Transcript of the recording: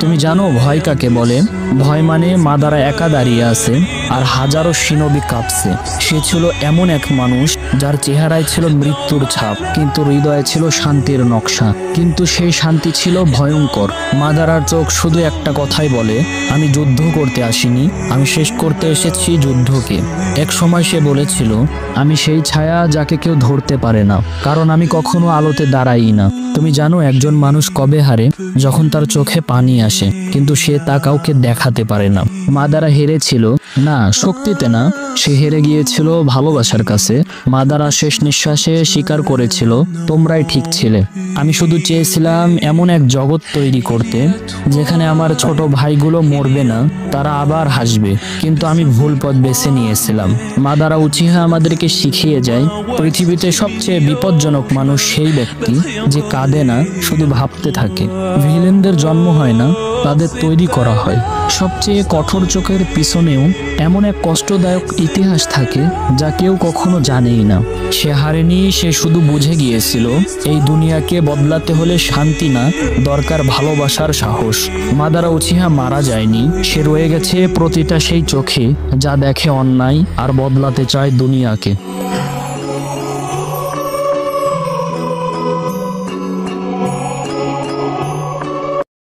তুমি জানো ভয় কাকে বলে? ভয় মানে মাদারা একা দাঁড়িয়ে আছে আর হাজারো শিনবি কাঁপছে। সে ছিল এমন এক মানুষ যার চেহারায় ছিল মৃত্যুর ছাপ, কিন্তু হৃদয়ে ছিল শান্তির নকশা। কিন্তু সেই শান্তি ছিল ভয়ঙ্কর। মাদারার চোখ শুধু একটা কথাই বলে, আমি যুদ্ধ করতে আসিনি, আমি শেষ করতে এসেছি যুদ্ধকে। এক সময় সে বলেছিল, আমি সেই ছায়া যাকে কেউ ধরতে পারে না, কারণ আমি কখনো আলোতে দাঁড়াই না। তুমি জানো একজন মানুষ কবে হারে? যখন তার চোখে পানি আসে, কিন্তু সে তা কাউকে দেখাতে পারে না। মাদারা হেরেছিল না শক্তিতে না, সে হেরে গিয়েছিল ভালোবাসার কাছে। মাদারা শেষ নিঃশ্বাসে স্বীকার করেছিল, তোমরাই ঠিক ছিলে। আমি শুধু চেয়েছিলাম এমন এক জগৎ তৈরি করতে যেখানে আমার ছোট ভাইগুলো মরবে না, তারা আবার হাসবে। কিন্তু আমি ভুল পথ বেছে নিয়েছিলাম। মাদারা উচিহা আমাদেরকে শিখিয়ে যায়, পৃথিবীতে সবচেয়ে বিপজ্জনক মানুষ সেই ব্যক্তি যে কাঁদে না, শুধু ভাবতে থাকে। ভিলেনদের জন্ম হয় না, তাদের তৈরি করা হয়। সবচেয়ে কঠোর চোখের পিছনেও এমন এক কষ্টদায়ক ইতিহাস থাকে যা কেউ কখনো জানেই না। সে হারেনি, সে শুধু বুঝে গিয়েছিল এই দুনিয়াকে বদলাতে হলে শান্তি না, দরকার ভালোবাসার সাহস। মাদারা উচিহা মারা যায়নি, সে রয়ে গেছে প্রতিটা সেই চোখে যা দেখে অন্যায় আর বদলাতে চায় দুনিয়াকে।